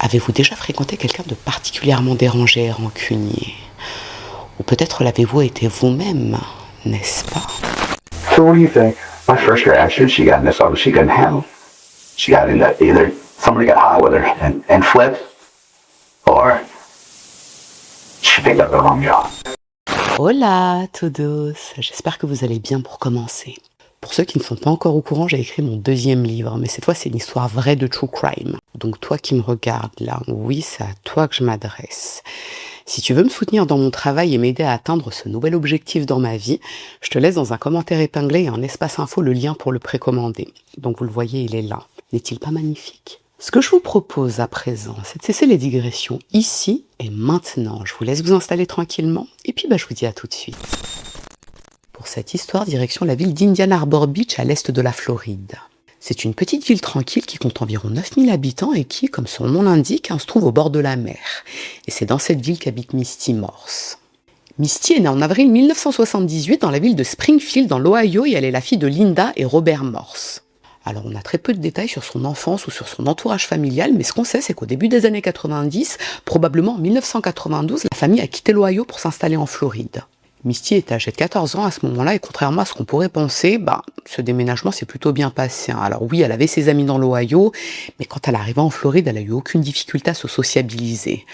Avez-vous déjà fréquenté quelqu'un de particulièrement dérangé et rancunier? Ou peut-être l'avez-vous été vous-même, n'est-ce pas? So what do you think? My first reaction, she got in this auto she couldn't handle. She got into either somebody got hot with her and flipped, or she picked up the wrong job. Hola, todos! J'espère que vous allez bien pour commencer. Pour ceux qui ne sont pas encore au courant, j'ai écrit mon 2e livre, mais cette fois c'est une histoire vraie de true crime. Donc toi qui me regardes là, oui, c'est à toi que je m'adresse. Si tu veux me soutenir dans mon travail et m'aider à atteindre ce nouvel objectif dans ma vie, je te laisse dans un commentaire épinglé et en espace info le lien pour le précommander. Donc vous le voyez, il est là. N'est-il pas magnifique? Ce que je vous propose à présent, c'est de cesser les digressions ici et maintenant. Je vous laisse vous installer tranquillement et puis je vous dis à tout de suite. Pour cette histoire, direction la ville d'Indian Harbor Beach à l'est de la Floride. C'est une petite ville tranquille qui compte environ 9000 habitants et qui, comme son nom l'indique, se trouve au bord de la mer. Et c'est dans cette ville qu'habite Misty Morse. Misty est née en avril 1978 dans la ville de Springfield dans l'Ohio et elle est la fille de Linda et Robert Morse. Alors on a très peu de détails sur son enfance ou sur son entourage familial, mais ce qu'on sait c'est qu'au début des années 90, probablement en 1992, la famille a quitté l'Ohio pour s'installer en Floride. Misty est âgée de 14 ans à ce moment-là et contrairement à ce qu'on pourrait penser, ce déménagement s'est plutôt bien passé. Alors oui, elle avait ses amis dans l'Ohio, mais quand elle arriva en Floride, elle a eu aucune difficulté à se sociabiliser.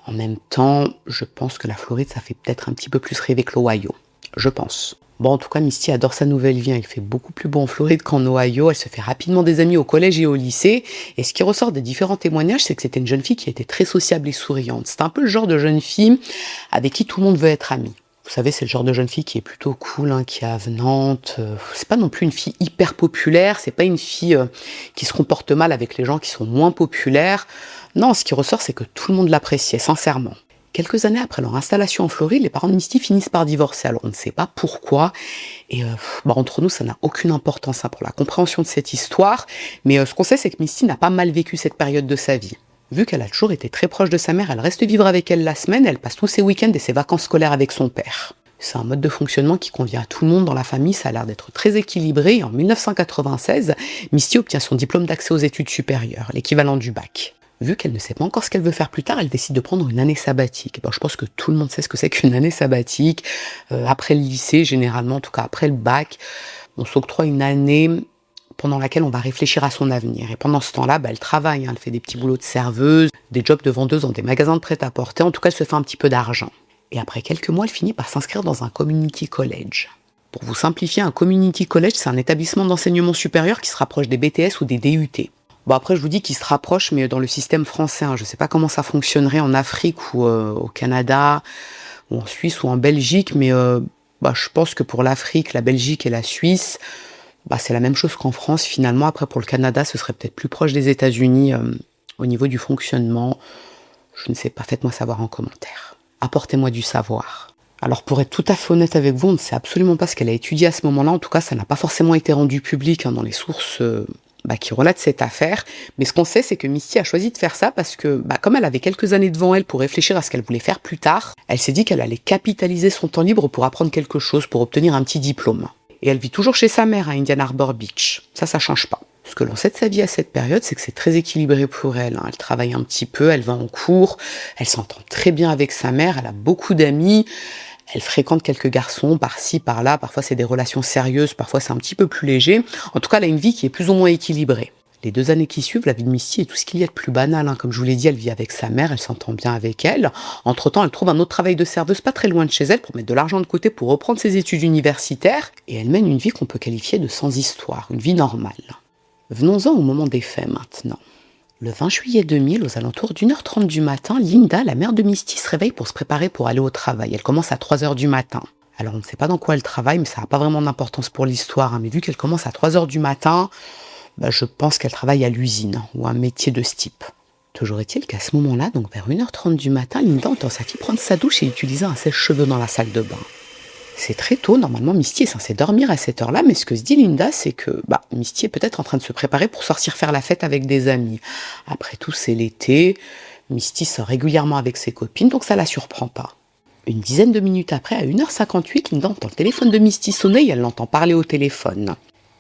En même temps, je pense que la Floride, ça fait peut-être un petit peu plus rêver que l'Ohio. Je pense. Bon, en tout cas, Misty adore sa nouvelle vie. Il fait beaucoup plus beau en Floride qu'en Ohio. Elle se fait rapidement des amis au collège et au lycée. Et ce qui ressort des différents témoignages, c'est que c'était une jeune fille qui était très sociable et souriante. C'est un peu le genre de jeune fille avec qui tout le monde veut être ami. Vous savez, c'est le genre de jeune fille qui est plutôt cool, qui est avenante. C'est pas non plus une fille hyper populaire. C'est pas une fille qui se comporte mal avec les gens qui sont moins populaires. Non, ce qui ressort, c'est que tout le monde l'appréciait, sincèrement. Quelques années après leur installation en Floride, les parents de Misty finissent par divorcer. Alors on ne sait pas pourquoi. Et entre nous, ça n'a aucune importance pour la compréhension de cette histoire. Mais ce qu'on sait, c'est que Misty n'a pas mal vécu cette période de sa vie. Vu qu'elle a toujours été très proche de sa mère, elle reste vivre avec elle la semaine, elle passe tous ses week-ends et ses vacances scolaires avec son père. C'est un mode de fonctionnement qui convient à tout le monde dans la famille, ça a l'air d'être très équilibré. Et en 1996, Misty obtient son diplôme d'accès aux études supérieures, l'équivalent du bac. Vu qu'elle ne sait pas encore ce qu'elle veut faire plus tard, elle décide de prendre une année sabbatique. Je pense que tout le monde sait ce que c'est qu'une année sabbatique. Après le lycée, généralement, en tout cas après le bac, on s'octroie une année pendant laquelle on va réfléchir à son avenir. Et pendant ce temps-là, elle travaille, elle fait des petits boulots de serveuse, des jobs de vendeuse dans des magasins de prêt-à-porter. En tout cas, elle se fait un petit peu d'argent. Et après quelques mois, elle finit par s'inscrire dans un community college. Pour vous simplifier, un community college, c'est un établissement d'enseignement supérieur qui se rapproche des BTS ou des DUT. Après, je vous dis qu'il se rapproche, mais dans le système français. Je ne sais pas comment ça fonctionnerait en Afrique ou au Canada, ou en Suisse ou en Belgique, mais je pense que pour l'Afrique, la Belgique et la Suisse, c'est la même chose qu'en France, finalement. Après, pour le Canada, ce serait peut-être plus proche des États-Unis au niveau du fonctionnement. Je ne sais pas, faites-moi savoir en commentaire. Apportez-moi du savoir. Alors, pour être tout à fait honnête avec vous, on ne sait absolument pas ce qu'elle a étudié à ce moment-là. En tout cas, ça n'a pas forcément été rendu public dans les sources qui relatent cette affaire. Mais ce qu'on sait, c'est que Misty a choisi de faire ça parce que, comme elle avait quelques années devant elle pour réfléchir à ce qu'elle voulait faire plus tard, elle s'est dit qu'elle allait capitaliser son temps libre pour apprendre quelque chose, pour obtenir un petit diplôme. Et elle vit toujours chez sa mère à Indian Harbor Beach. Ça change pas. Ce que l'on sait de sa vie à cette période, c'est que c'est très équilibré pour elle. Elle travaille un petit peu, elle va en cours, elle s'entend très bien avec sa mère, elle a beaucoup d'amis, elle fréquente quelques garçons par-ci, par-là, parfois c'est des relations sérieuses, parfois c'est un petit peu plus léger. En tout cas, elle a une vie qui est plus ou moins équilibrée. Les 2 années qui suivent, la vie de Misty est tout ce qu'il y a de plus banal. Comme je vous l'ai dit, elle vit avec sa mère, elle s'entend bien avec elle. Entre-temps, elle trouve un autre travail de serveuse pas très loin de chez elle pour mettre de l'argent de côté pour reprendre ses études universitaires. Et elle mène une vie qu'on peut qualifier de sans histoire, une vie normale. Venons-en au moment des faits maintenant. Le 20 juillet 2000, aux alentours d'1h30 du matin, Linda, la mère de Misty, se réveille pour se préparer pour aller au travail. Elle commence à 3h du matin. Alors on ne sait pas dans quoi elle travaille, mais ça n'a pas vraiment d'importance pour l'histoire. Mais vu qu'elle commence à 3h du matin, je pense qu'elle travaille à l'usine ou un métier de ce type. Toujours est-il qu'à ce moment-là, donc vers 1h30 du matin, Linda entend sa fille prendre sa douche et utiliser un sèche-cheveux dans la salle de bain. C'est très tôt, normalement Misty est censée dormir à cette heure-là, mais ce que se dit Linda, c'est que Misty est peut-être en train de se préparer pour sortir faire la fête avec des amis. Après tout, c'est l'été, Misty sort régulièrement avec ses copines, donc ça la surprend pas. Une dizaine de minutes après, à 1h58, Linda entend le téléphone de Misty sonner et elle l'entend parler au téléphone.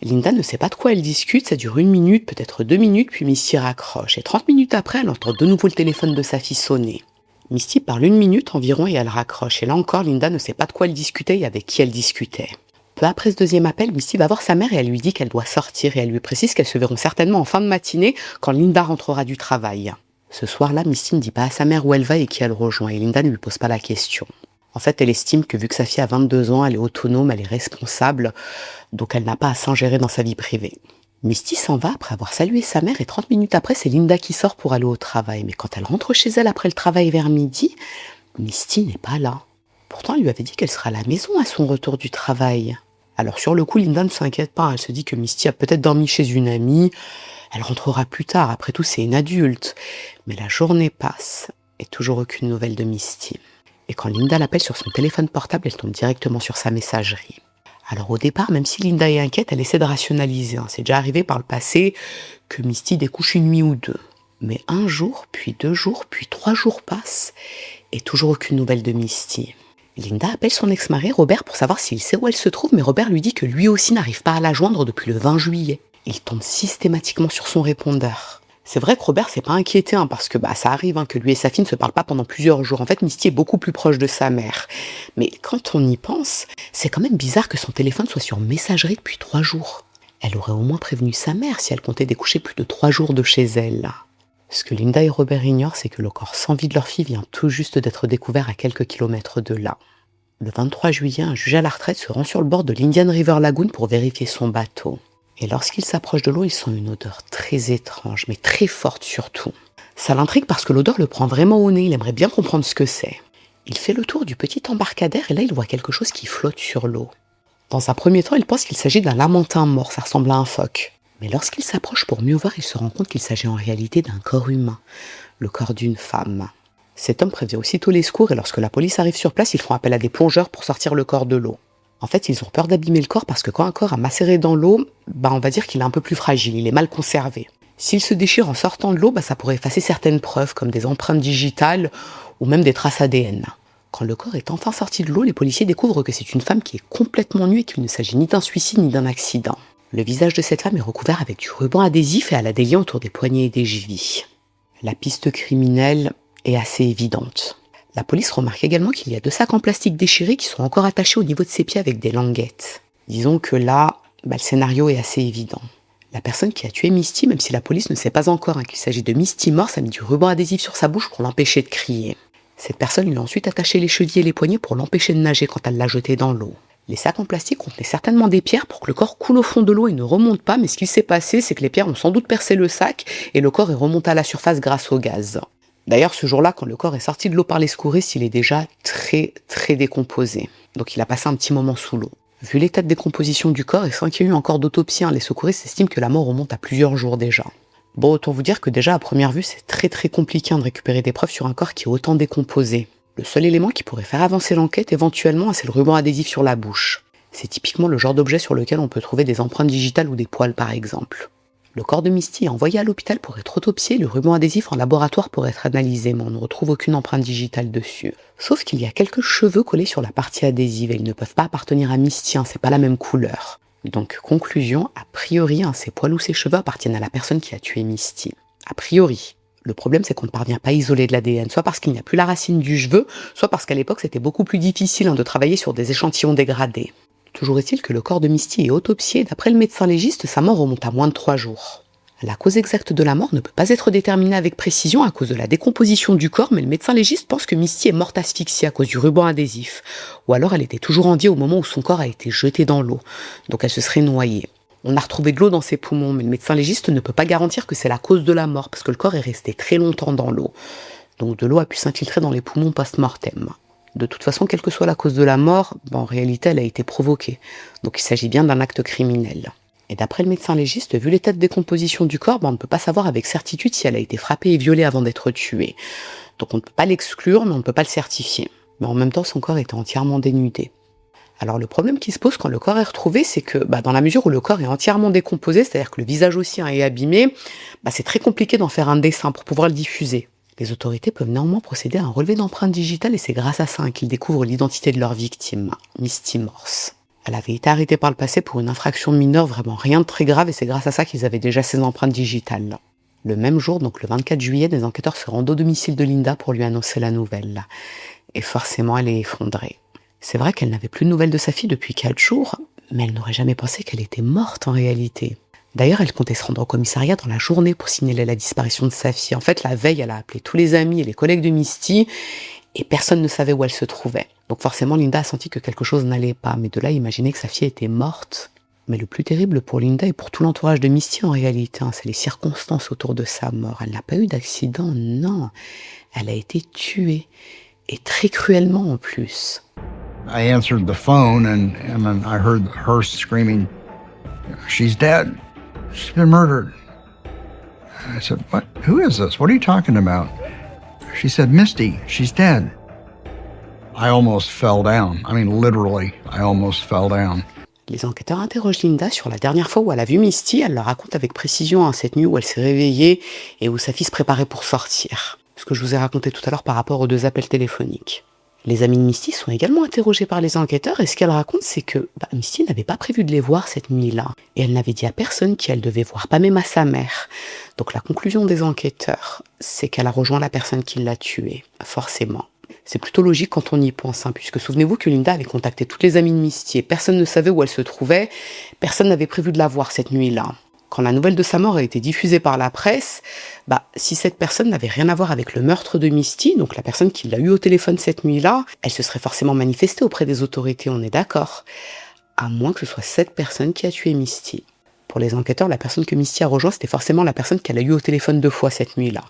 Linda ne sait pas de quoi elle discute, ça dure 1 minute, peut-être 2 minutes, puis Misty raccroche. Et 30 minutes après, elle entend de nouveau le téléphone de sa fille sonner. Misty parle 1 minute environ et elle raccroche. Et là encore, Linda ne sait pas de quoi elle discutait et avec qui elle discutait. Peu après ce deuxième appel, Misty va voir sa mère et elle lui dit qu'elle doit sortir et elle lui précise qu'elles se verront certainement en fin de matinée quand Linda rentrera du travail. Ce soir-là, Misty ne dit pas à sa mère où elle va et qui elle rejoint et Linda ne lui pose pas la question. En fait, elle estime que vu que sa fille a 22 ans, elle est autonome, elle est responsable, donc elle n'a pas à s'ingérer dans sa vie privée. Misty s'en va après avoir salué sa mère et 30 minutes après, c'est Linda qui sort pour aller au travail. Mais quand elle rentre chez elle après le travail vers midi, Misty n'est pas là. Pourtant, elle lui avait dit qu'elle sera à la maison à son retour du travail. Alors sur le coup, Linda ne s'inquiète pas. Elle se dit que Misty a peut-être dormi chez une amie. Elle rentrera plus tard. Après tout, c'est une adulte. Mais la journée passe et toujours aucune nouvelle de Misty. Et quand Linda l'appelle sur son téléphone portable, elle tombe directement sur sa messagerie. Alors au départ, même si Linda est inquiète, elle essaie de rationaliser. C'est déjà arrivé par le passé que Misty découche 1 nuit ou 2. Mais 1 jour, puis 2 jours, puis 3 jours passent et toujours aucune nouvelle de Misty. Linda appelle son ex-mari Robert pour savoir s'il sait où elle se trouve, mais Robert lui dit que lui aussi n'arrive pas à la joindre depuis le 20 juillet. Il tombe systématiquement sur son répondeur. C'est vrai que Robert s'est pas inquiété, parce que ça arrive que lui et sa fille ne se parlent pas pendant plusieurs jours. En fait, Misty est beaucoup plus proche de sa mère. Mais quand on y pense, c'est quand même bizarre que son téléphone soit sur messagerie depuis 3 jours. Elle aurait au moins prévenu sa mère si elle comptait découcher plus de 3 jours de chez elle. Ce que Linda et Robert ignorent, c'est que le corps sans vie de leur fille vient tout juste d'être découvert à quelques kilomètres de là. Le 23 juillet, un juge à la retraite se rend sur le bord de l'Indian River Lagoon pour vérifier son bateau. Et lorsqu'il s'approche de l'eau, il sent une odeur très étrange, mais très forte surtout. Ça l'intrigue parce que l'odeur le prend vraiment au nez, il aimerait bien comprendre ce que c'est. Il fait le tour du petit embarcadère et là il voit quelque chose qui flotte sur l'eau. Dans un premier temps, il pense qu'il s'agit d'un lamantin mort, ça ressemble à un phoque. Mais lorsqu'il s'approche pour mieux voir, il se rend compte qu'il s'agit en réalité d'un corps humain, le corps d'une femme. Cet homme prévient aussitôt les secours et lorsque la police arrive sur place, ils font appel à des plongeurs pour sortir le corps de l'eau. En fait, ils ont peur d'abîmer le corps parce que quand un corps a macéré dans l'eau, on va dire qu'il est un peu plus fragile, il est mal conservé. S'il se déchire en sortant de l'eau, ça pourrait effacer certaines preuves comme des empreintes digitales ou même des traces ADN. Quand le corps est enfin sorti de l'eau, les policiers découvrent que c'est une femme qui est complètement nue et qu'il ne s'agit ni d'un suicide ni d'un accident. Le visage de cette femme est recouvert avec du ruban adhésif et elle a des liens autour des poignets et des chevilles. La piste criminelle est assez évidente. La police remarque également qu'il y a 2 sacs en plastique déchirés qui sont encore attachés au niveau de ses pieds avec des languettes. Disons que là, le scénario est assez évident. La personne qui a tué Misty, même si la police ne sait pas encore qu'il s'agit de Misty Morse, a mis du ruban adhésif sur sa bouche pour l'empêcher de crier. Cette personne lui a ensuite attaché les chevilles et les poignets pour l'empêcher de nager quand elle l'a jeté dans l'eau. Les sacs en plastique contenaient certainement des pierres pour que le corps coule au fond de l'eau et ne remonte pas, mais ce qui s'est passé, c'est que les pierres ont sans doute percé le sac et le corps est remonté à la surface grâce au gaz. D'ailleurs, ce jour-là, quand le corps est sorti de l'eau par les secouristes, il est déjà très, très décomposé. Donc il a passé un petit moment sous l'eau. Vu l'état de décomposition du corps et sans qu'il y ait eu encore d'autopsie, les secouristes estiment que la mort remonte à plusieurs jours déjà. Bon, autant vous dire que déjà, à première vue, c'est très très compliqué de récupérer des preuves sur un corps qui est autant décomposé. Le seul élément qui pourrait faire avancer l'enquête, éventuellement, c'est le ruban adhésif sur la bouche. C'est typiquement le genre d'objet sur lequel on peut trouver des empreintes digitales ou des poils, par exemple. Le corps de Misty est envoyé à l'hôpital pour être autopsié, le ruban adhésif en laboratoire pour être analysé, mais on ne retrouve aucune empreinte digitale dessus. Sauf qu'il y a quelques cheveux collés sur la partie adhésive et ils ne peuvent pas appartenir à Misty, c'est pas la même couleur. Donc, conclusion, a priori, ces poils ou ces cheveux appartiennent à la personne qui a tué Misty. A priori. Le problème, c'est qu'on ne parvient pas à isoler de l'ADN, soit parce qu'il n'y a plus la racine du cheveu, soit parce qu'à l'époque, c'était beaucoup plus difficile de travailler sur des échantillons dégradés. Toujours est-il que le corps de Misty est autopsié et d'après le médecin légiste, sa mort remonte à moins de 3 jours. La cause exacte de la mort ne peut pas être déterminée avec précision à cause de la décomposition du corps, mais le médecin légiste pense que Misty est morte asphyxiée à cause du ruban adhésif. Ou alors elle était toujours en vie au moment où son corps a été jeté dans l'eau, donc elle se serait noyée. On a retrouvé de l'eau dans ses poumons, mais le médecin légiste ne peut pas garantir que c'est la cause de la mort, parce que le corps est resté très longtemps dans l'eau. Donc de l'eau a pu s'infiltrer dans les poumons post-mortem. De toute façon, quelle que soit la cause de la mort, en réalité, elle a été provoquée. Donc il s'agit bien d'un acte criminel. Et d'après le médecin légiste, vu l'état de décomposition du corps, on ne peut pas savoir avec certitude si elle a été frappée et violée avant d'être tuée. Donc on ne peut pas l'exclure, mais on ne peut pas le certifier. Mais en même temps, son corps était entièrement dénudé. Alors le problème qui se pose quand le corps est retrouvé, c'est que dans la mesure où le corps est entièrement décomposé, c'est-à-dire que le visage aussi est abîmé, c'est très compliqué d'en faire un dessin pour pouvoir le diffuser. Les autorités peuvent néanmoins procéder à un relevé d'empreintes digitales et c'est grâce à ça qu'ils découvrent l'identité de leur victime, Misty Morse. Elle avait été arrêtée par le passé pour une infraction mineure, vraiment rien de très grave, et c'est grâce à ça qu'ils avaient déjà ses empreintes digitales. Le même jour, donc le 24 juillet, des enquêteurs se rendent au domicile de Linda pour lui annoncer la nouvelle. Et forcément, elle est effondrée. C'est vrai qu'elle n'avait plus de nouvelles de sa fille depuis 4 jours, mais elle n'aurait jamais pensé qu'elle était morte en réalité. D'ailleurs, elle comptait se rendre au commissariat dans la journée pour signaler la disparition de sa fille. En fait, la veille, elle a appelé tous les amis et les collègues de Misty, et personne ne savait où elle se trouvait. Donc forcément, Linda a senti que quelque chose n'allait pas, mais de là, imaginer que sa fille était morte. Mais le plus terrible pour Linda et pour tout l'entourage de Misty en réalité, c'est les circonstances autour de sa mort. Elle n'a pas eu d'accident, non. Elle a été tuée. Et très cruellement en plus. I answered the phone and then I heard her screaming, "She's dead. She's been murdered." I said, "What? Who is this? What are you talking about?" She said, "Misty, she's dead." I almost fell down. I mean, literally, I almost fell down. Les enquêteurs interrogent Linda sur la dernière fois où elle a vu Misty. Elle leur raconte avec précision cette nuit où elle s'est réveillée et où sa fille se préparait pour sortir. Ce que je vous ai raconté tout à l'heure par rapport aux 2 appels téléphoniques. Les amis de Misty sont également interrogés par les enquêteurs et ce qu'elle raconte, c'est que Misty n'avait pas prévu de les voir cette nuit-là. Et elle n'avait dit à personne qui elle devait voir, pas même à sa mère. Donc la conclusion des enquêteurs, c'est qu'elle a rejoint la personne qui l'a tuée, forcément. C'est plutôt logique quand on y pense, puisque souvenez-vous que Linda avait contacté toutes les amies de Misty et personne ne savait où elle se trouvait, personne n'avait prévu de la voir cette nuit-là. Quand la nouvelle de sa mort a été diffusée par la presse, si cette personne n'avait rien à voir avec le meurtre de Misty, donc la personne qui l'a eu au téléphone cette nuit-là, elle se serait forcément manifestée auprès des autorités, on est d'accord. À moins que ce soit cette personne qui a tué Misty. Pour les enquêteurs, la personne que Misty a rejoint, c'était forcément la personne qu'elle a eue au téléphone 2 fois cette nuit-là,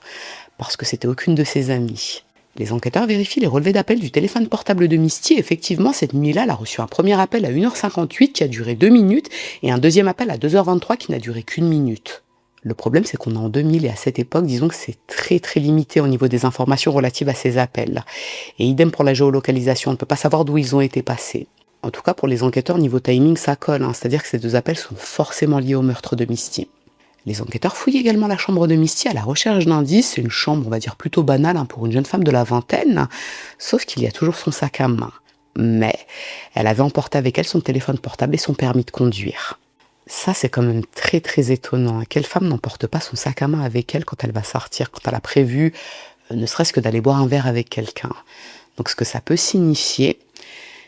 parce que c'était aucune de ses amies. Les enquêteurs vérifient les relevés d'appel du téléphone portable de Misty. Effectivement, cette nuit-là, elle a reçu un premier appel à 1h58 qui a duré 2 minutes et un deuxième appel à 2h23 qui n'a duré qu'1 minute. Le problème, c'est qu'on est en 2000 et à cette époque, disons que c'est très très limité au niveau des informations relatives à ces appels. Et idem pour la géolocalisation, on ne peut pas savoir d'où ils ont été passés. En tout cas, pour les enquêteurs, niveau timing, ça colle, c'est-à-dire que ces 2 appels sont forcément liés au meurtre de Misty. Les enquêteurs fouillent également la chambre de Misty à la recherche d'indices. C'est une chambre, on va dire, plutôt banale pour une jeune femme de la vingtaine, sauf qu'il y a toujours son sac à main. Mais elle avait emporté avec elle son téléphone portable et son permis de conduire. Ça, c'est quand même très très étonnant. Quelle femme n'emporte pas son sac à main avec elle quand elle va sortir, quand elle a prévu ne serait-ce que d'aller boire un verre avec quelqu'un. Donc ce que ça peut signifier,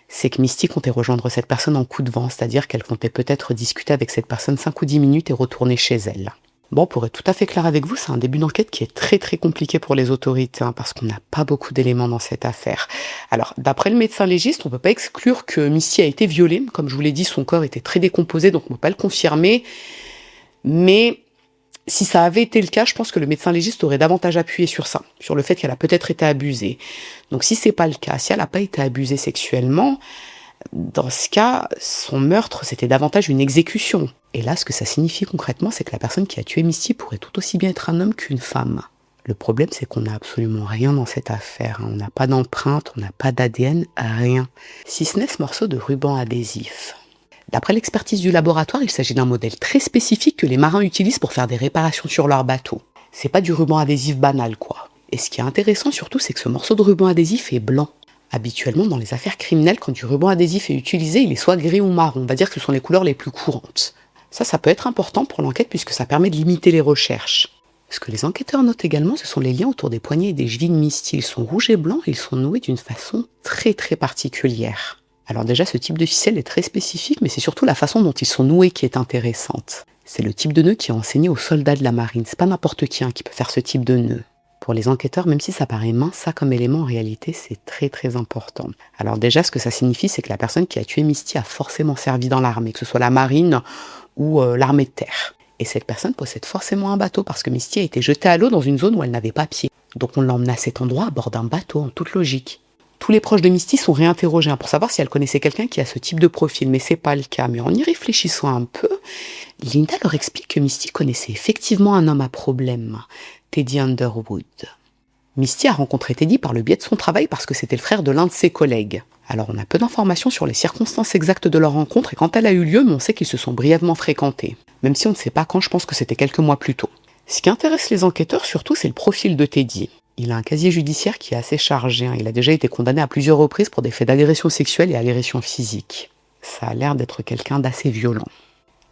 c'est que Misty comptait rejoindre cette personne en coup de vent, c'est-à-dire qu'elle comptait peut-être discuter avec cette personne 5 ou 10 minutes et retourner chez elle. Bon, pour être tout à fait clair avec vous, c'est un début d'enquête qui est très très compliqué pour les autorités, parce qu'on n'a pas beaucoup d'éléments dans cette affaire. Alors, d'après le médecin légiste, on peut pas exclure que Misty a été violée. Comme je vous l'ai dit, son corps était très décomposé, donc on peut pas le confirmer. Mais si ça avait été le cas, je pense que le médecin légiste aurait davantage appuyé sur ça, sur le fait qu'elle a peut-être été abusée. Donc si c'est pas le cas, si elle n'a pas été abusée sexuellement, dans ce cas, son meurtre, c'était davantage une exécution. Et là, ce que ça signifie concrètement, c'est que la personne qui a tué Misty pourrait tout aussi bien être un homme qu'une femme. Le problème, c'est qu'on n'a absolument rien dans cette affaire. On n'a pas d'empreinte, on n'a pas d'ADN, rien. Si ce n'est ce morceau de ruban adhésif. D'après l'expertise du laboratoire, il s'agit d'un modèle très spécifique que les marins utilisent pour faire des réparations sur leur bateau. C'est pas du ruban adhésif banal, quoi. Et ce qui est intéressant surtout, c'est que ce morceau de ruban adhésif est blanc. Habituellement, dans les affaires criminelles, quand du ruban adhésif est utilisé, il est soit gris ou marron. On va dire que ce sont les couleurs les plus courantes. Ça peut être important pour l'enquête puisque ça permet de limiter les recherches. Ce que les enquêteurs notent également, ce sont les liens autour des poignets et des chevilles de Misty. Ils sont rouges et blancs et ils sont noués d'une façon très très particulière. Alors déjà, ce type de ficelle est très spécifique, mais c'est surtout la façon dont ils sont noués qui est intéressante. C'est le type de nœud qui est enseigné aux soldats de la marine. C'est pas n'importe qui qui peut faire ce type de nœud. Pour les enquêteurs, même si ça paraît mince, ça comme élément en réalité, c'est très très important. Alors déjà, ce que ça signifie, c'est que la personne qui a tué Misty a forcément servi dans l'armée, que ce soit la marine ou l'armée de terre. Et cette personne possède forcément un bateau parce que Misty a été jetée à l'eau dans une zone où elle n'avait pas pied. Donc on l'emmène à cet endroit à bord d'un bateau, en toute logique. Tous les proches de Misty sont réinterrogés pour savoir si elle connaissait quelqu'un qui a ce type de profil, mais c'est pas le cas. Mais en y réfléchissant un peu, Linda leur explique que Misty connaissait effectivement un homme à problème, Teddy Underwood. Misty a rencontré Teddy par le biais de son travail parce que c'était le frère de l'un de ses collègues. Alors on a peu d'informations sur les circonstances exactes de leur rencontre et quand elle a eu lieu, mais on sait qu'ils se sont brièvement fréquentés. Même si on ne sait pas quand, je pense que c'était quelques mois plus tôt. Ce qui intéresse les enquêteurs surtout, c'est le profil de Teddy. Il a un casier judiciaire qui est assez chargé. Il a déjà été condamné à plusieurs reprises pour des faits d'agression sexuelle et agression physique. Ça a l'air d'être quelqu'un d'assez violent.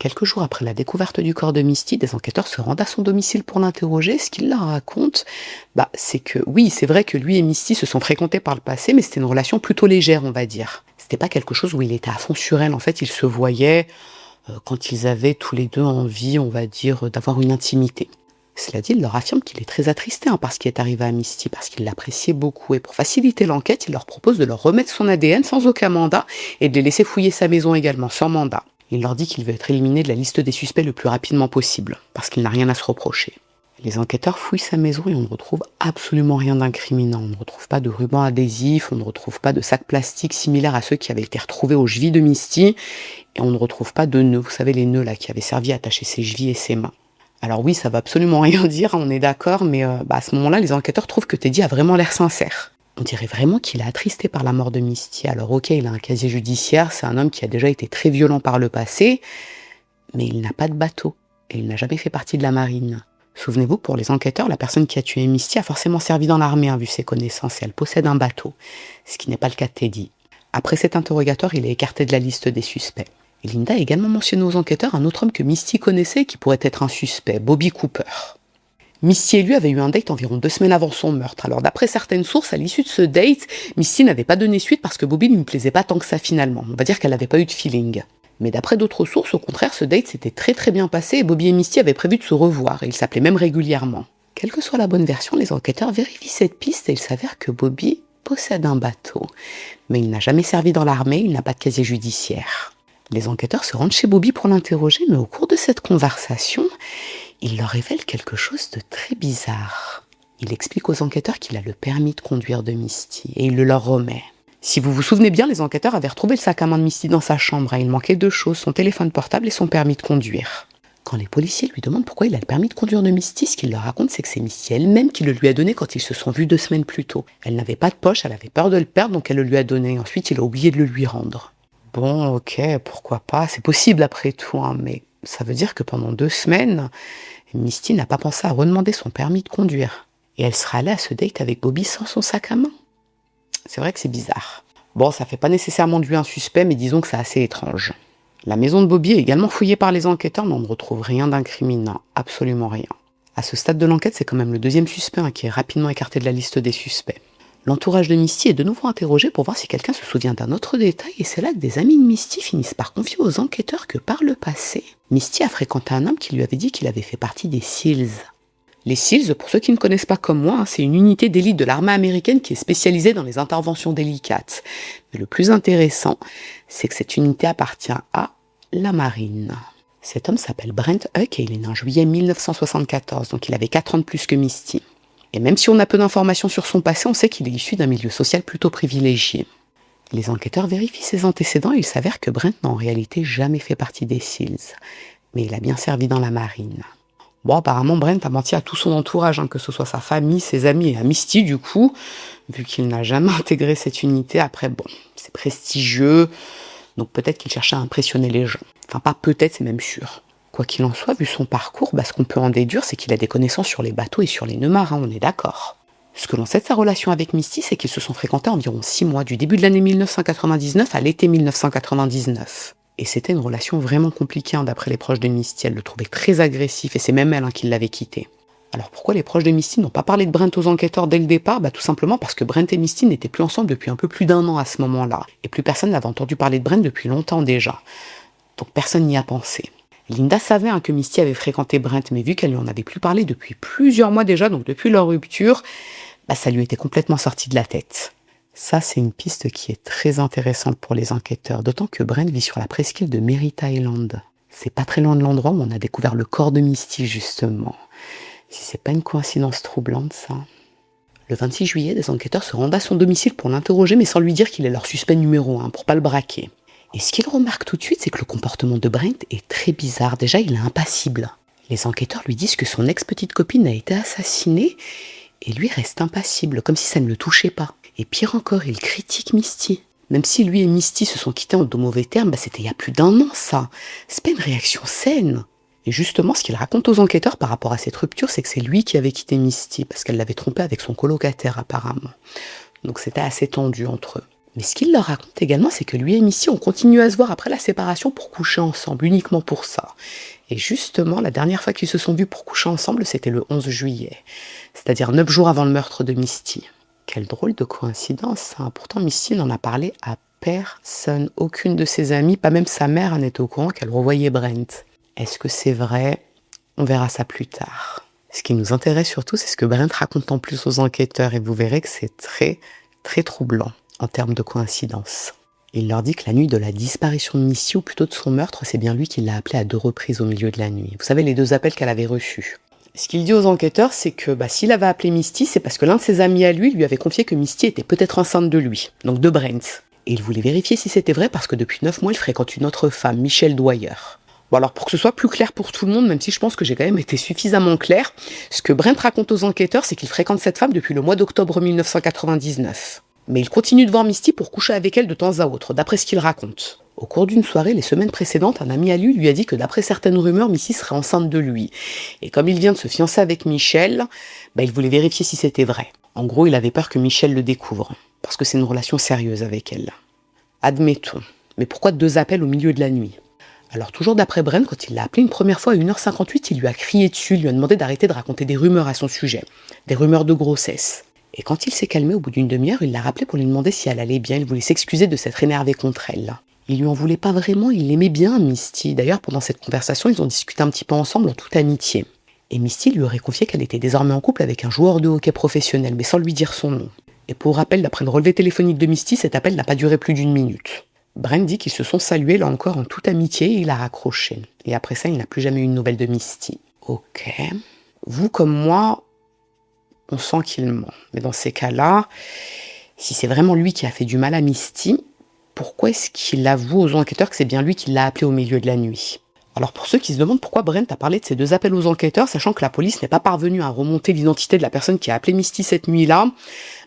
Quelques jours après la découverte du corps de Misty, des enquêteurs se rendent à son domicile pour l'interroger. Ce qu'il leur raconte, c'est que oui, c'est vrai que lui et Misty se sont fréquentés par le passé, mais c'était une relation plutôt légère, on va dire. C'était pas quelque chose où il était à fond sur elle. En fait, ils se voyaient quand ils avaient tous les deux envie, on va dire, d'avoir une intimité. Cela dit, il leur affirme qu'il est très attristé par ce qui est arrivé à Misty, parce qu'il l'appréciait beaucoup. Et pour faciliter l'enquête, il leur propose de leur remettre son ADN sans aucun mandat et de les laisser fouiller sa maison également, sans mandat. Il leur dit qu'il veut être éliminé de la liste des suspects le plus rapidement possible, parce qu'il n'a rien à se reprocher. Les enquêteurs fouillent sa maison et on ne retrouve absolument rien d'incriminant. On ne retrouve pas de ruban adhésif, on ne retrouve pas de sacs plastiques similaires à ceux qui avaient été retrouvés aux chevilles de Misty, et on ne retrouve pas de nœuds, vous savez les nœuds là qui avaient servi à attacher ses chevilles et ses mains. Alors oui, ça va absolument rien dire, on est d'accord, mais à ce moment-là, les enquêteurs trouvent que Teddy a vraiment l'air sincère. On dirait vraiment qu'il est attristé par la mort de Misty. Alors ok, il a un casier judiciaire, c'est un homme qui a déjà été très violent par le passé, mais il n'a pas de bateau, et il n'a jamais fait partie de la marine. Souvenez-vous, pour les enquêteurs, la personne qui a tué Misty a forcément servi dans l'armée, vu ses connaissances, et elle possède un bateau, ce qui n'est pas le cas de Teddy. Après cet interrogatoire, il est écarté de la liste des suspects. Et Linda a également mentionné aux enquêteurs un autre homme que Misty connaissait et qui pourrait être un suspect, Bobby Cooper. Misty et lui avaient eu un date environ 2 semaines avant son meurtre. Alors d'après certaines sources, à l'issue de ce date, Misty n'avait pas donné suite parce que Bobby ne lui plaisait pas tant que ça finalement. On va dire qu'elle n'avait pas eu de feeling. Mais d'après d'autres sources, au contraire, ce date s'était très très bien passé et Bobby et Misty avaient prévu de se revoir et ils s'appelaient même régulièrement. Quelle que soit la bonne version, les enquêteurs vérifient cette piste et il s'avère que Bobby possède un bateau. Mais il n'a jamais servi dans l'armée, il n'a pas de casier judiciaire. Les enquêteurs se rendent chez Bobby pour l'interroger, mais au cours de cette conversation, il leur révèle quelque chose de très bizarre. Il explique aux enquêteurs qu'il a le permis de conduire de Misty et il le leur remet. Si vous vous souvenez bien, les enquêteurs avaient retrouvé le sac à main de Misty dans sa chambre et il manquait 2 choses, son téléphone portable et son permis de conduire. Quand les policiers lui demandent pourquoi il a le permis de conduire de Misty, ce qu'il leur raconte, c'est que c'est Misty elle-même qui le lui a donné quand ils se sont vus 2 semaines plus tôt. Elle n'avait pas de poche, elle avait peur de le perdre, donc elle le lui a donné. Ensuite, il a oublié de le lui rendre. Bon, ok, pourquoi pas, c'est possible après tout, mais ça veut dire que pendant 2 semaines, Misty n'a pas pensé à redemander son permis de conduire. Et elle sera allée à ce date avec Bobby sans son sac à main. C'est vrai que c'est bizarre. Bon, ça fait pas nécessairement de lui un suspect, mais disons que c'est assez étrange. La maison de Bobby est également fouillée par les enquêteurs, mais on ne retrouve rien d'incriminant, absolument rien. À ce stade de l'enquête, c'est quand même le 2e suspect qui est rapidement écarté de la liste des suspects. L'entourage de Misty est de nouveau interrogé pour voir si quelqu'un se souvient d'un autre détail, et c'est là que des amis de Misty finissent par confier aux enquêteurs que par le passé, Misty a fréquenté un homme qui lui avait dit qu'il avait fait partie des SEALs. Les SEALs, pour ceux qui ne connaissent pas comme moi, c'est une unité d'élite de l'armée américaine qui est spécialisée dans les interventions délicates. Mais le plus intéressant, c'est que cette unité appartient à la marine. Cet homme s'appelle Brent Huck et il est né en juillet 1974, donc il avait 4 ans de plus que Misty. Et même si on a peu d'informations sur son passé, on sait qu'il est issu d'un milieu social plutôt privilégié. Les enquêteurs vérifient ses antécédents et il s'avère que Brent n'a en réalité jamais fait partie des SEALs. Mais il a bien servi dans la marine. Bon, apparemment, Brent a menti à tout son entourage, que ce soit sa famille, ses amis et à Misty, du coup, vu qu'il n'a jamais intégré cette unité. Après, bon, c'est prestigieux, donc peut-être qu'il cherchait à impressionner les gens. Enfin, pas peut-être, c'est même sûr. Quoi qu'il en soit, vu son parcours, ce qu'on peut en déduire, c'est qu'il a des connaissances sur les bateaux et sur les nœuds marins, on est d'accord. Ce que l'on sait de sa relation avec Misty, c'est qu'ils se sont fréquentés environ 6 mois, du début de l'année 1999 à l'été 1999. Et c'était une relation vraiment compliquée, d'après les proches de Misty. Elle le trouvait très agressif, et c'est même elle qui l'avait quitté. Alors pourquoi les proches de Misty n'ont pas parlé de Brent aux enquêteurs dès le départ ? Tout simplement parce que Brent et Misty n'étaient plus ensemble depuis un peu plus d'1 an à ce moment-là. Et plus personne n'avait entendu parler de Brent depuis longtemps déjà. Donc personne n'y a pensé. Linda savait que Misty avait fréquenté Brent, mais vu qu'elle lui en avait plus parlé depuis plusieurs mois déjà, donc depuis leur rupture, ça lui était complètement sorti de la tête. Ça, c'est une piste qui est très intéressante pour les enquêteurs, d'autant que Brent vit sur la presqu'île de Merritt Island. C'est pas très loin de l'endroit où on a découvert le corps de Misty, justement. Si c'est pas une coïncidence troublante, ça. Le 26 juillet, des enquêteurs se rendent à son domicile pour l'interroger, mais sans lui dire qu'il est leur suspect numéro 1, pour pas le braquer. Et ce qu'ils remarquent tout de suite, c'est que le comportement de Brent est très bizarre. Déjà, il est impassible. Les enquêteurs lui disent que son ex-petite copine a été assassinée, et lui reste impassible, comme si ça ne le touchait pas. Et pire encore, il critique Misty. Même si lui et Misty se sont quittés en de mauvais termes, c'était il y a plus d'1 an, ça. C'est pas une réaction saine. Et justement, ce qu'il raconte aux enquêteurs par rapport à cette rupture, c'est que c'est lui qui avait quitté Misty, parce qu'elle l'avait trompé avec son colocataire, apparemment. Donc c'était assez tendu entre eux. Mais ce qu'il leur raconte également, c'est que lui et Misty ont continué à se voir après la séparation pour coucher ensemble, uniquement pour ça. Et justement, la dernière fois qu'ils se sont vus pour coucher ensemble, c'était le 11 juillet, c'est-à-dire 9 jours avant le meurtre de Misty. Quelle drôle de coïncidence, hein. Pourtant Misty n'en a parlé à personne, aucune de ses amies, pas même sa mère n'était au courant qu'elle revoyait Brent. Est-ce que c'est vrai? On verra ça plus tard. Ce qui nous intéresse surtout, c'est ce que Brent raconte en plus aux enquêteurs, et vous verrez que c'est très, très troublant en termes de coïncidence. Il leur dit que la nuit de la disparition de Misty, ou plutôt de son meurtre, c'est bien lui qui l'a appelée à 2 reprises au milieu de la nuit. Vous savez, les 2 appels qu'elle avait reçus. Ce qu'il dit aux enquêteurs, c'est que s'il avait appelé Misty, c'est parce que l'un de ses amis à lui avait confié que Misty était peut-être enceinte de lui, donc de Brent. Et il voulait vérifier si c'était vrai parce que depuis 9 mois, il fréquente une autre femme, Michelle Dwyer. Bon alors, pour que ce soit plus clair pour tout le monde, même si je pense que j'ai quand même été suffisamment clair, ce que Brent raconte aux enquêteurs, c'est qu'il fréquente cette femme depuis le mois d'octobre 1999. Mais il continue de voir Misty pour coucher avec elle de temps à autre, d'après ce qu'il raconte. Au cours d'une soirée, les semaines précédentes, un ami à lui a dit que d'après certaines rumeurs, Misty serait enceinte de lui. Et comme il vient de se fiancer avec Michelle, il voulait vérifier si c'était vrai. En gros, il avait peur que Michelle le découvre, parce que c'est une relation sérieuse avec elle. Admettons. Mais pourquoi 2 appels au milieu de la nuit? Alors toujours d'après Brent, quand il l'a appelé une première fois à 1h58, il lui a crié dessus, il lui a demandé d'arrêter de raconter des rumeurs à son sujet, des rumeurs de grossesse. Et quand il s'est calmé au bout d'une demi-heure, il l'a rappelé pour lui demander si elle allait bien, il voulait s'excuser de s'être énervé contre elle. Il lui en voulait pas vraiment, il l'aimait bien, Misty. D'ailleurs, pendant cette conversation, ils ont discuté un petit peu ensemble en toute amitié. Et Misty lui aurait confié qu'elle était désormais en couple avec un joueur de hockey professionnel, mais sans lui dire son nom. Et pour rappel, d'après le relevé téléphonique de Misty, cet appel n'a pas duré plus d'1 minute. Brent dit qu'ils se sont salués là encore en toute amitié et il a raccroché. Et après ça, il n'a plus jamais eu de nouvelles de Misty. Ok. Vous comme moi, on sent qu'il ment. Mais dans ces cas-là, si c'est vraiment lui qui a fait du mal à Misty, pourquoi est-ce qu'il avoue aux enquêteurs que c'est bien lui qui l'a appelé au milieu de la nuit? Alors pour ceux qui se demandent pourquoi Brent a parlé de ces 2 appels aux enquêteurs, sachant que la police n'est pas parvenue à remonter l'identité de la personne qui a appelé Misty cette nuit-là,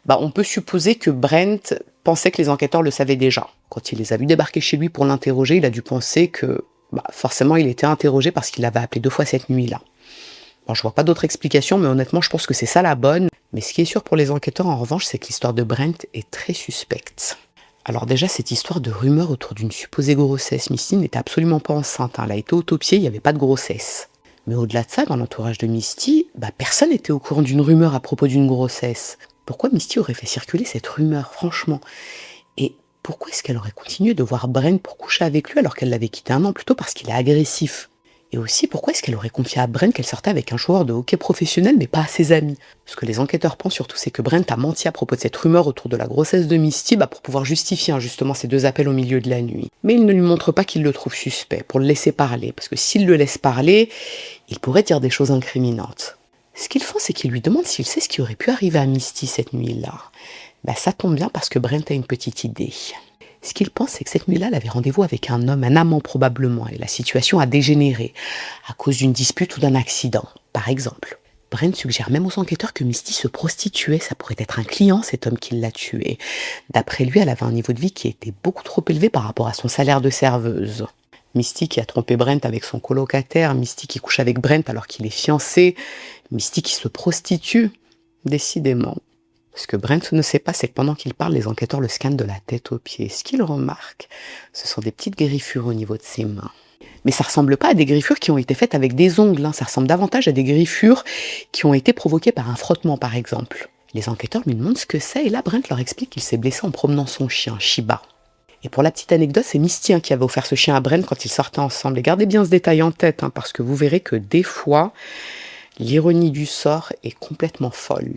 on peut supposer que Brent pensait que les enquêteurs le savaient déjà. Quand il les a vus débarquer chez lui pour l'interroger, il a dû penser que forcément il était interrogé parce qu'il l'avait appelé 2 fois cette nuit-là. Bon, je vois pas d'autre explication, mais honnêtement je pense que c'est ça la bonne. Mais ce qui est sûr pour les enquêteurs en revanche, c'est que l'histoire de Brent est très suspecte. Alors déjà, cette histoire de rumeur autour d'une supposée grossesse, Misty n'était absolument pas enceinte. Elle a été autopsiée, il n'y avait pas de grossesse. Mais au-delà de ça, dans l'entourage de Misty, personne n'était au courant d'une rumeur à propos d'une grossesse. Pourquoi Misty aurait fait circuler cette rumeur, franchement? Et pourquoi est-ce qu'elle aurait continué de voir Brent pour coucher avec lui alors qu'elle l'avait quitté 1 an plus tôt parce qu'il est agressif? Et aussi, pourquoi est-ce qu'elle aurait confié à Brent qu'elle sortait avec un joueur de hockey professionnel mais pas à ses amis? Ce que les enquêteurs pensent surtout, c'est que Brent a menti à propos de cette rumeur autour de la grossesse de Misty pour pouvoir justifier justement ces 2 appels au milieu de la nuit. Mais il ne lui montre pas qu'il le trouve suspect, pour le laisser parler, parce que s'il le laisse parler, il pourrait dire des choses incriminantes. Ce qu'ils font, c'est qu'ils lui demandent s'il sait ce qui aurait pu arriver à Misty cette nuit-là. Ça tombe bien parce que Brent a une petite idée. Ce qu'il pense, c'est que cette nuit-là, elle avait rendez-vous avec un homme, un amant probablement, et la situation a dégénéré à cause d'une dispute ou d'un accident, par exemple. Brent suggère même aux enquêteurs que Misty se prostituait, ça pourrait être un client, cet homme qui l'a tuée. D'après lui, elle avait un niveau de vie qui était beaucoup trop élevé par rapport à son salaire de serveuse. Misty qui a trompé Brent avec son colocataire, Misty qui couche avec Brent alors qu'il est fiancé, Misty qui se prostitue, décidément. Ce que Brent ne sait pas, c'est que pendant qu'il parle, les enquêteurs le scannent de la tête aux pieds. Ce qu'ils remarquent, ce sont des petites griffures au niveau de ses mains. Mais ça ressemble pas à des griffures qui ont été faites avec des ongles, ça ressemble davantage à des griffures qui ont été provoquées par un frottement, par exemple. Les enquêteurs lui demandent ce que c'est, et là, Brent leur explique qu'il s'est blessé en promenant son chien, Shiba. Et pour la petite anecdote, c'est Misty qui avait offert ce chien à Brent quand ils sortaient ensemble. Et gardez bien ce détail en tête, parce que vous verrez que des fois, l'ironie du sort est complètement folle.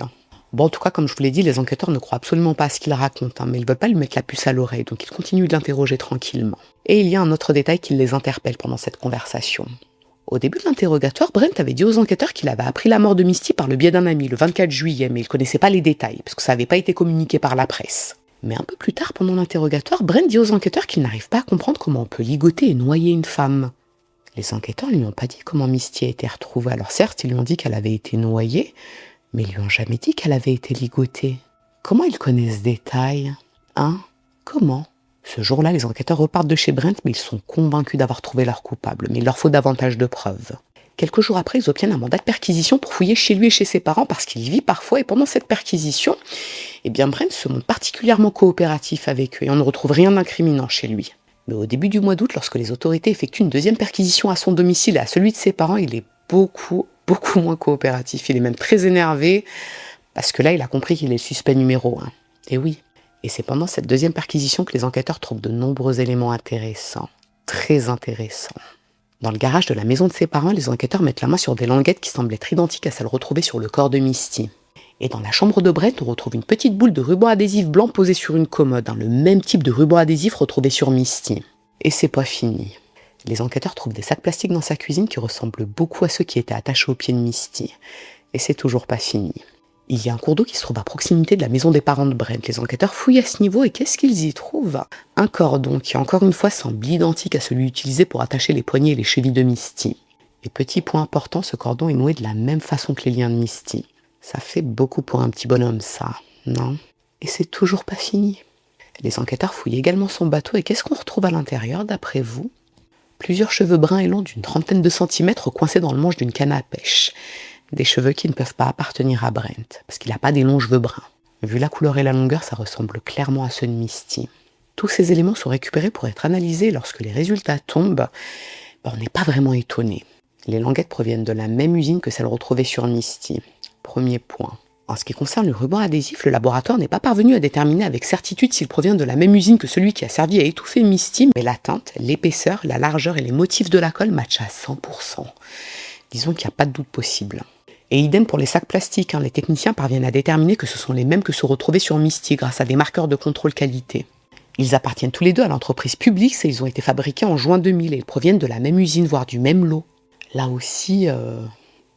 Bon, en tout cas, comme je vous l'ai dit, les enquêteurs ne croient absolument pas à ce qu'il raconte, mais ils ne veulent pas lui mettre la puce à l'oreille, donc ils continuent de l'interroger tranquillement. Et il y a un autre détail qui les interpelle pendant cette conversation. Au début de l'interrogatoire, Brent avait dit aux enquêteurs qu'il avait appris la mort de Misty par le biais d'un ami, le 24 juillet, mais il ne connaissait pas les détails, parce que ça n'avait pas été communiqué par la presse. Mais un peu plus tard, pendant l'interrogatoire, Brent dit aux enquêteurs qu'il n'arrive pas à comprendre comment on peut ligoter et noyer une femme. Les enquêteurs ne lui ont pas dit comment Misty a été retrouvée. Alors certes, ils lui ont dit qu'elle avait été noyée, mais ils lui ont jamais dit qu'elle avait été ligotée. Comment ils connaissent ce détail? Comment? Ce jour-là, les enquêteurs repartent de chez Brent, mais ils sont convaincus d'avoir trouvé leur coupable. Mais il leur faut davantage de preuves. Quelques jours après, ils obtiennent un mandat de perquisition pour fouiller chez lui et chez ses parents parce qu'il y vit parfois. Et pendant cette perquisition, Eh bien, Brent se montre particulièrement coopératif avec eux et on ne retrouve rien d'incriminant chez lui. Mais au début du mois d'août, lorsque les autorités effectuent une deuxième perquisition à son domicile et à celui de ses parents, il est beaucoup moins coopératif. Il est même très énervé parce que là, il a compris qu'il est le suspect numéro 1. Et oui. Et c'est pendant cette deuxième perquisition que les enquêteurs trouvent de nombreux éléments intéressants. Très intéressants. Dans le garage de la maison de ses parents, les enquêteurs mettent la main sur des languettes qui semblent être identiques à celles retrouvées sur le corps de Misty. Et dans la chambre de Brent, on retrouve une petite boule de ruban adhésif blanc posée sur une commode, le même type de ruban adhésif retrouvé sur Misty. Et c'est pas fini. Les enquêteurs trouvent des sacs plastiques dans sa cuisine qui ressemblent beaucoup à ceux qui étaient attachés aux pieds de Misty. Et c'est toujours pas fini. Il y a un cours d'eau qui se trouve à proximité de la maison des parents de Brent. Les enquêteurs fouillent à ce niveau et qu'est-ce qu'ils y trouvent? Un cordon qui, encore une fois, semble identique à celui utilisé pour attacher les poignets et les chevilles de Misty. Et petit point important, ce cordon est noué de la même façon que les liens de Misty. Ça fait beaucoup pour un petit bonhomme, ça, non? Et c'est toujours pas fini. Les enquêteurs fouillent également son bateau et qu'est-ce qu'on retrouve à l'intérieur, d'après vous? Plusieurs cheveux bruns et longs d'une trentaine de centimètres coincés dans le manche d'une canne à pêche. Des cheveux qui ne peuvent pas appartenir à Brent, parce qu'il n'a pas des longs cheveux bruns. Vu la couleur et la longueur, ça ressemble clairement à ceux de Misty. Tous ces éléments sont récupérés pour être analysés et lorsque les résultats tombent, on n'est pas vraiment étonné. Les languettes proviennent de la même usine que celles retrouvées sur Misty. Premier point. En ce qui concerne le ruban adhésif, le laboratoire n'est pas parvenu à déterminer avec certitude s'il provient de la même usine que celui qui a servi à étouffer Misty, mais la teinte, l'épaisseur, la largeur et les motifs de la colle matchent à 100%. Disons qu'il n'y a pas de doute possible. Et idem pour les sacs plastiques, les techniciens parviennent à déterminer que ce sont les mêmes que ceux retrouvés sur Misty grâce à des marqueurs de contrôle qualité. Ils appartiennent tous les deux à l'entreprise Publix et ils ont été fabriqués en juin 2000 et ils proviennent de la même usine, voire du même lot. Là aussi...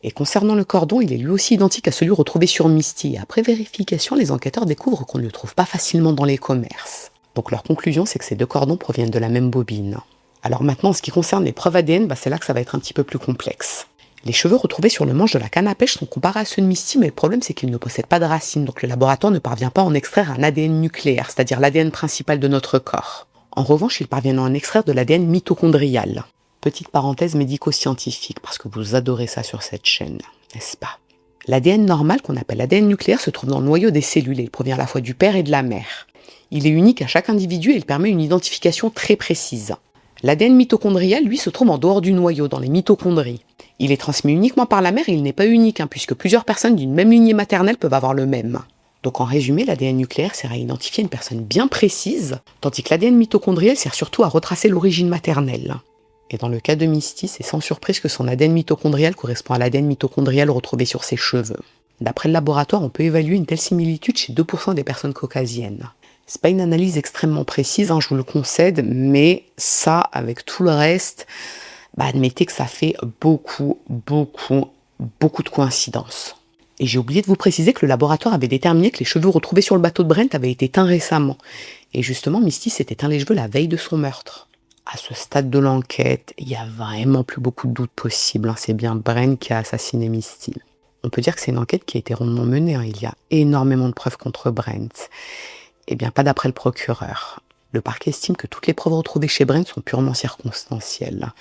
Et concernant le cordon, il est lui aussi identique à celui retrouvé sur Misty. Et après vérification, les enquêteurs découvrent qu'on ne le trouve pas facilement dans les commerces. Donc leur conclusion, c'est que ces deux cordons proviennent de la même bobine. Alors maintenant, en ce qui concerne les preuves ADN, c'est là que ça va être un petit peu plus complexe. Les cheveux retrouvés sur le manche de la canne à pêche sont comparés à ceux de Misty, mais le problème c'est qu'ils ne possèdent pas de racines, donc le laboratoire ne parvient pas à en extraire un ADN nucléaire, c'est-à-dire l'ADN principal de notre corps. En revanche, ils parviennent à en extraire de l'ADN mitochondrial. Petite parenthèse médico-scientifique, parce que vous adorez ça sur cette chaîne, n'est-ce pas? L'ADN normal, qu'on appelle l'ADN nucléaire, se trouve dans le noyau des cellules et il provient à la fois du père et de la mère. Il est unique à chaque individu et il permet une identification très précise. L'ADN mitochondrial, lui, se trouve en dehors du noyau, dans les mitochondries. Il est transmis uniquement par la mère et il n'est pas unique, puisque plusieurs personnes d'une même lignée maternelle peuvent avoir le même. Donc en résumé, l'ADN nucléaire sert à identifier une personne bien précise, tandis que l'ADN mitochondrial sert surtout à retracer l'origine maternelle. Et dans le cas de Misty, c'est sans surprise que son ADN mitochondrial correspond à l'ADN mitochondrial retrouvé sur ses cheveux. D'après le laboratoire, on peut évaluer une telle similitude chez 2% des personnes caucasiennes. C'est pas une analyse extrêmement précise, je vous le concède, mais ça, avec tout le reste, admettez que ça fait beaucoup de coïncidences. Et j'ai oublié de vous préciser que le laboratoire avait déterminé que les cheveux retrouvés sur le bateau de Brent avaient été teints récemment. Et justement, Misty s'était teint les cheveux la veille de son meurtre. À ce stade de l'enquête, il n'y a vraiment plus beaucoup de doutes possibles. C'est bien Brent qui a assassiné Misty. On peut dire que c'est une enquête qui a été rondement menée. Il y a énormément de preuves contre Brent. Eh bien, pas d'après le procureur. Le parquet estime que toutes les preuves retrouvées chez Brent sont purement circonstancielles.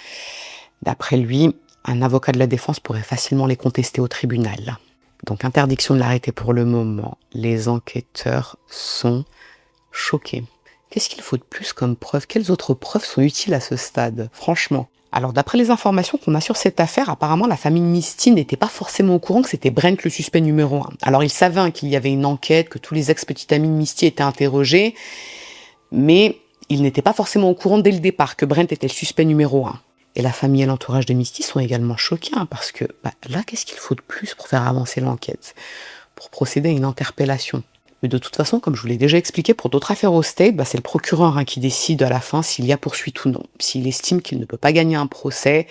D'après lui, un avocat de la défense pourrait facilement les contester au tribunal. Donc, interdiction de l'arrêter pour le moment. Les enquêteurs sont choqués. Qu'est-ce qu'il faut de plus comme preuve? Quelles autres preuves sont utiles à ce stade? Franchement. Alors, d'après les informations qu'on a sur cette affaire, apparemment, la famille Misty n'était pas forcément au courant que c'était Brent le suspect numéro 1. Alors, ils savaient qu'il y avait une enquête, que tous les ex-petits amis de Misty étaient interrogés, mais ils n'étaient pas forcément au courant dès le départ que Brent était le suspect numéro 1. Et la famille et l'entourage de Misty sont également choqués, parce que là, qu'est-ce qu'il faut de plus pour faire avancer l'enquête? Pour procéder à une interpellation? Mais de toute façon, comme je vous l'ai déjà expliqué, pour d'autres affaires au State, c'est le procureur qui décide à la fin s'il y a poursuite ou non. S'il estime qu'il ne peut pas gagner un procès,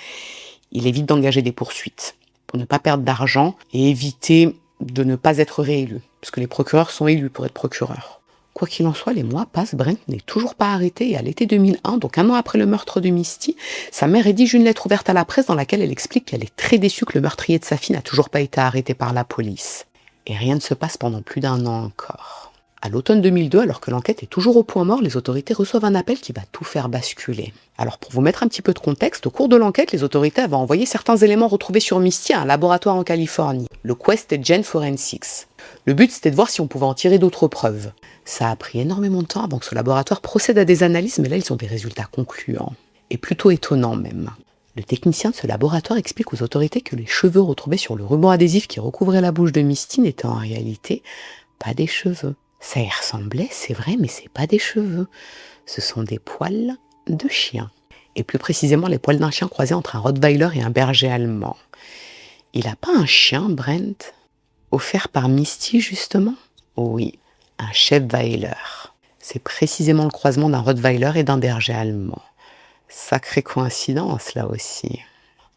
il évite d'engager des poursuites, pour ne pas perdre d'argent et éviter de ne pas être réélu, parce que les procureurs sont élus pour être procureurs. Quoi qu'il en soit, les mois passent, Brent n'est toujours pas arrêté, et à l'été 2001, donc un an après le meurtre de Misty, sa mère rédige une lettre ouverte à la presse dans laquelle elle explique qu'elle est très déçue que le meurtrier de sa fille n'a toujours pas été arrêté par la police. Et rien ne se passe pendant plus d'un an encore. À l'automne 2002, alors que l'enquête est toujours au point mort, les autorités reçoivent un appel qui va tout faire basculer. Alors pour vous mettre un petit peu de contexte, au cours de l'enquête, les autorités avaient envoyé certains éléments retrouvés sur Misty à un laboratoire en Californie, le Quest Gen Forensics. Le but c'était de voir si on pouvait en tirer d'autres preuves. Ça a pris énormément de temps avant que ce laboratoire procède à des analyses, mais là ils ont des résultats concluants. Et plutôt étonnants même. Le technicien de ce laboratoire explique aux autorités que les cheveux retrouvés sur le ruban adhésif qui recouvrait la bouche de Misty n'étaient en réalité pas des cheveux. Ça y ressemblait, c'est vrai, mais c'est pas des cheveux. Ce sont des poils de chien. Et plus précisément, les poils d'un chien croisés entre un Rottweiler et un berger allemand. Il a pas un chien, Brent? Offert par Misty, justement? Oui, un Chefweiler. C'est précisément le croisement d'un Rottweiler et d'un berger allemand. Sacrée coïncidence, là aussi.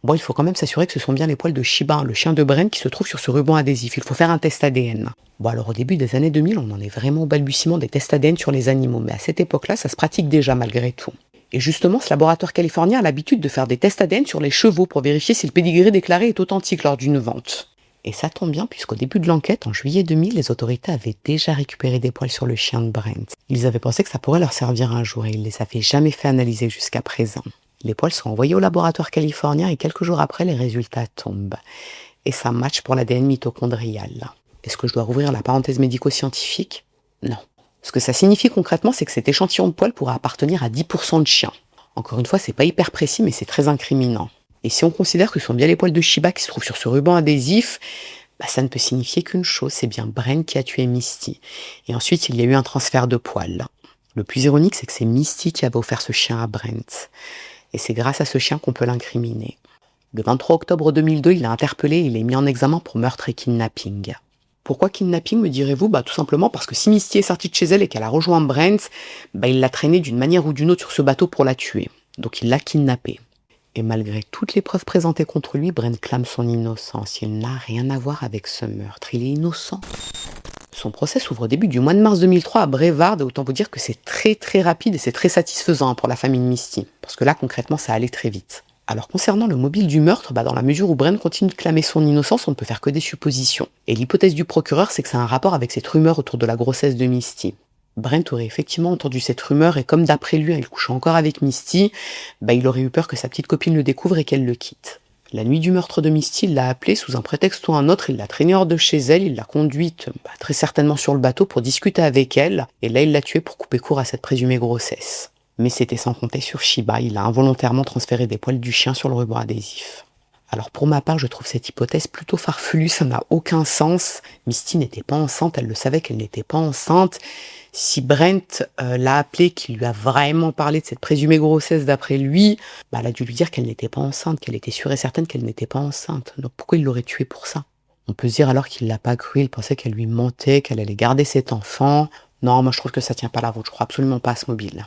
Bon, il faut quand même s'assurer que ce sont bien les poils de Shiba, le chien de Brent, qui se trouve sur ce ruban adhésif. Il faut faire un test ADN. Bon, alors au début des années 2000, on en est vraiment au balbutiement des tests ADN sur les animaux, mais à cette époque-là, ça se pratique déjà malgré tout. Et justement, ce laboratoire californien a l'habitude de faire des tests ADN sur les chevaux pour vérifier si le pédigré déclaré est authentique lors d'une vente. Et ça tombe bien, puisqu'au début de l'enquête, en juillet 2000, les autorités avaient déjà récupéré des poils sur le chien de Brent. Ils avaient pensé que ça pourrait leur servir un jour, et ils les avaient jamais fait analyser jusqu'à présent. Les poils sont envoyés au laboratoire californien et quelques jours après, les résultats tombent. Et ça match pour l'ADN mitochondrial. Est-ce que je dois rouvrir la parenthèse médico-scientifique? Non. Ce que ça signifie concrètement, c'est que cet échantillon de poils pourra appartenir à 10% de chiens. Encore une fois, c'est pas hyper précis, mais c'est très incriminant. Et si on considère que ce sont bien les poils de Shiba qui se trouvent sur ce ruban adhésif, ça ne peut signifier qu'une chose, c'est bien Brent qui a tué Misty. Et ensuite, il y a eu un transfert de poils. Le plus ironique, c'est que c'est Misty qui avait offert ce chien à Brent. Et c'est grâce à ce chien qu'on peut l'incriminer. Le 23 octobre 2002, il est interpellé et il est mis en examen pour meurtre et kidnapping. Pourquoi kidnapping, me direz-vous? Tout simplement parce que si Misty est sortie de chez elle et qu'elle a rejoint Brent, il l'a traînée d'une manière ou d'une autre sur ce bateau pour la tuer. Donc il l'a kidnappée. Et malgré toutes les preuves présentées contre lui, Brent clame son innocence. Il n'a rien à voir avec ce meurtre. Il est innocent. Son procès s'ouvre au début du mois de mars 2003 à Brevard, et autant vous dire que c'est très très rapide et c'est très satisfaisant pour la famille de Misty, parce que là concrètement ça allait très vite. Alors concernant le mobile du meurtre, dans la mesure où Brent continue de clamer son innocence, on ne peut faire que des suppositions. Et l'hypothèse du procureur, c'est que ça a un rapport avec cette rumeur autour de la grossesse de Misty. Brent aurait effectivement entendu cette rumeur et comme d'après lui, il couchait encore avec Misty, il aurait eu peur que sa petite copine le découvre et qu'elle le quitte. La nuit du meurtre de Misty, il l'a appelée sous un prétexte ou un autre, il l'a traînée hors de chez elle, il l'a conduite très certainement sur le bateau pour discuter avec elle, et là il l'a tuée pour couper court à cette présumée grossesse. Mais c'était sans compter sur Shiba, il a involontairement transféré des poils du chien sur le ruban adhésif. Alors pour ma part, je trouve cette hypothèse plutôt farfelue, ça n'a aucun sens. Misty n'était pas enceinte, elle le savait qu'elle n'était pas enceinte. Si Brent l'a appelée, qu'il lui a vraiment parlé de cette présumée grossesse d'après lui, elle a dû lui dire qu'elle n'était pas enceinte, qu'elle était sûre et certaine qu'elle n'était pas enceinte. Donc pourquoi il l'aurait tuée pour ça? On peut se dire alors qu'il l'a pas cru, il pensait qu'elle lui mentait, qu'elle allait garder cet enfant. Non, moi je trouve que ça tient pas la route, je crois absolument pas à ce mobile.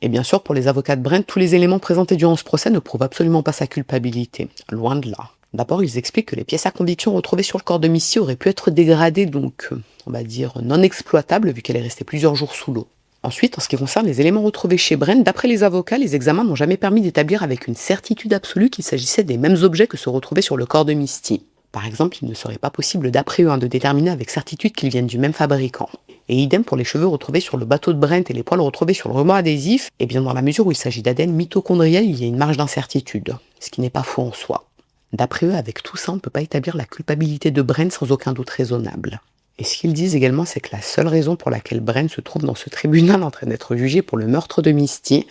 Et bien sûr, pour les avocats de Brent, tous les éléments présentés durant ce procès ne prouvent absolument pas sa culpabilité. Loin de là. D'abord, ils expliquent que les pièces à conviction retrouvées sur le corps de Misty auraient pu être dégradées, donc, on va dire, non exploitables, vu qu'elle est restée plusieurs jours sous l'eau. Ensuite, en ce qui concerne les éléments retrouvés chez Brent, d'après les avocats, les examens n'ont jamais permis d'établir avec une certitude absolue qu'il s'agissait des mêmes objets que ceux retrouvés sur le corps de Misty. Par exemple, il ne serait pas possible d'après eux de déterminer avec certitude qu'ils viennent du même fabricant. Et idem pour les cheveux retrouvés sur le bateau de Brent et les poils retrouvés sur le ruban adhésif, et bien dans la mesure où il s'agit d'ADN mitochondrial, il y a une marge d'incertitude, ce qui n'est pas faux en soi. D'après eux, avec tout ça, on ne peut pas établir la culpabilité de Brent sans aucun doute raisonnable. Et ce qu'ils disent également, c'est que la seule raison pour laquelle Brent se trouve dans ce tribunal en train d'être jugé pour le meurtre de Misty,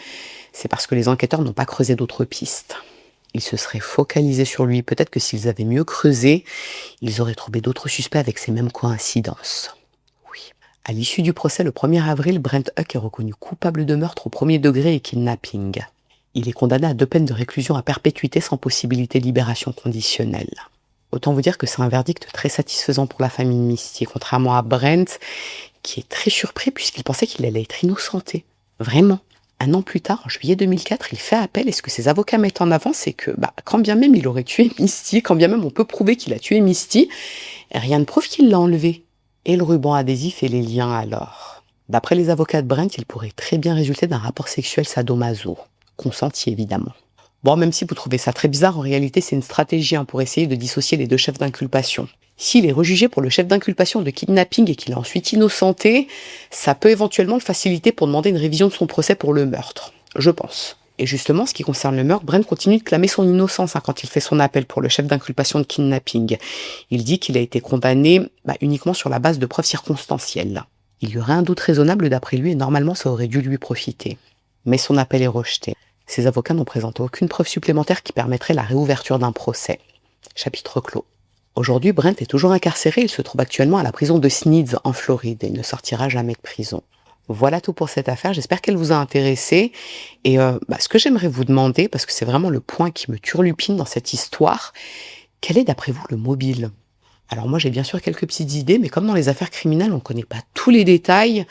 c'est parce que les enquêteurs n'ont pas creusé d'autres pistes. Ils se seraient focalisés sur lui, peut-être que s'ils avaient mieux creusé, ils auraient trouvé d'autres suspects avec ces mêmes coïncidences. À l'issue du procès, le 1er avril, Brent Huck est reconnu coupable de meurtre au premier degré et kidnapping. Il est condamné à 2 peines de réclusion à perpétuité sans possibilité de libération conditionnelle. Autant vous dire que c'est un verdict très satisfaisant pour la famille de Misty, contrairement à Brent, qui est très surpris puisqu'il pensait qu'il allait être innocenté. Vraiment. 1 an plus tard, en juillet 2004, il fait appel et ce que ses avocats mettent en avant, c'est que quand bien même il aurait tué Misty, quand bien même on peut prouver qu'il a tué Misty, rien ne prouve qu'il l'a enlevé. Et le ruban adhésif et les liens alors. D'après les avocats de Brent, il pourrait très bien résulter d'un rapport sexuel sadomaso. Consenti évidemment. Bon, même si vous trouvez ça très bizarre, en réalité c'est une stratégie pour essayer de dissocier les 2 chefs d'inculpation. S'il est rejugé pour le chef d'inculpation de kidnapping et qu'il est ensuite innocenté, ça peut éventuellement le faciliter pour demander une révision de son procès pour le meurtre, je pense. Et justement, ce qui concerne le meurtre, Brent continue de clamer son innocence quand il fait son appel pour le chef d'inculpation de kidnapping. Il dit qu'il a été condamné uniquement sur la base de preuves circonstancielles. Il y aurait un doute raisonnable d'après lui et normalement ça aurait dû lui profiter. Mais son appel est rejeté. Ses avocats n'ont présenté aucune preuve supplémentaire qui permettrait la réouverture d'un procès. Chapitre clos. Aujourd'hui, Brent est toujours incarcéré, il se trouve actuellement à la prison de Sneads en Floride et il ne sortira jamais de prison. Voilà tout pour cette affaire, j'espère qu'elle vous a intéressé. Et ce que j'aimerais vous demander, parce que c'est vraiment le point qui me turlupine dans cette histoire, quel est d'après vous le mobile ? Alors moi j'ai bien sûr quelques petites idées, mais comme dans les affaires criminelles on ne connaît pas tous les détails,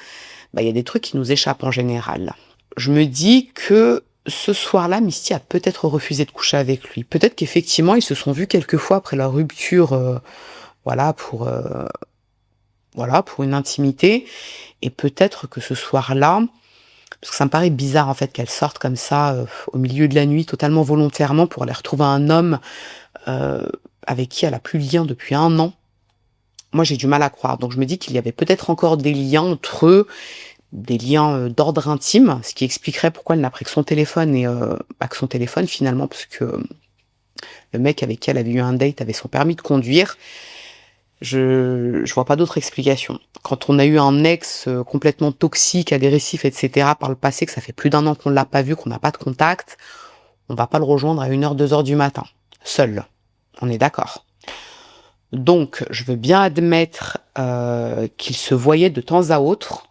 y a des trucs qui nous échappent en général. Je me dis que ce soir-là, Misty a peut-être refusé de coucher avec lui. Peut-être qu'effectivement, ils se sont vus quelques fois après leur rupture, pour une intimité. Et peut-être que ce soir-là, parce que ça me paraît bizarre en fait qu'elle sorte comme ça au milieu de la nuit, totalement volontairement, pour aller retrouver un homme avec qui elle a plus de lien depuis 1 an. Moi, j'ai du mal à croire. Donc je me dis qu'il y avait peut-être encore des liens entre eux, des liens d'ordre intime, ce qui expliquerait pourquoi elle n'a pris que son téléphone et que son téléphone finalement, parce que le mec avec qui elle avait eu un date avait son permis de conduire. Je vois pas d'autre explication. Quand on a eu un ex complètement toxique, agressif, etc. par le passé, que ça fait plus d'1 an qu'on l'a pas vu, qu'on n'a pas de contact, on va pas le rejoindre à 1h, 2h du matin, seul. On est d'accord. Donc, je veux bien admettre qu'ils se voyaient de temps à autre,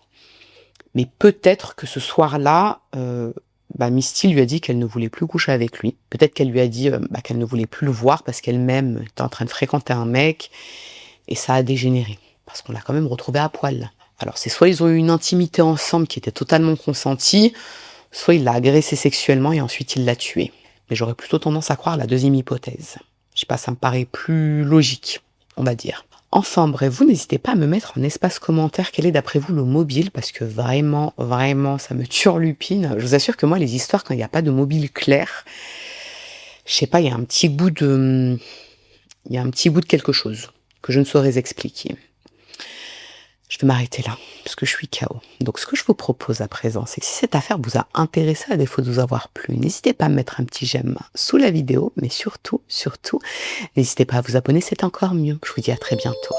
mais peut-être que ce soir-là, Misty lui a dit qu'elle ne voulait plus coucher avec lui. Peut-être qu'elle lui a dit qu'elle ne voulait plus le voir parce qu'elle-même était en train de fréquenter un mec et ça a dégénéré. Parce qu'on l'a quand même retrouvé à poil. Alors c'est soit ils ont eu une intimité ensemble qui était totalement consentie, soit il l'a agressé sexuellement et ensuite il l'a tué. Mais j'aurais plutôt tendance à croire la deuxième hypothèse. Je sais pas, ça me paraît plus logique, on va dire. Enfin bref, vous n'hésitez pas à me mettre en espace commentaire quel est d'après vous le mobile, parce que vraiment, ça me turlupine. Je vous assure que moi, les histoires, quand il n'y a pas de mobile clair, je sais pas, il y a un petit bout de quelque chose que je ne saurais expliquer. Je vais m'arrêter là, parce que je suis KO. Donc ce que je vous propose à présent, c'est que si cette affaire vous a intéressé à défaut de vous avoir plu, n'hésitez pas à mettre un petit j'aime sous la vidéo, mais surtout, n'hésitez pas à vous abonner, c'est encore mieux. Je vous dis à très bientôt.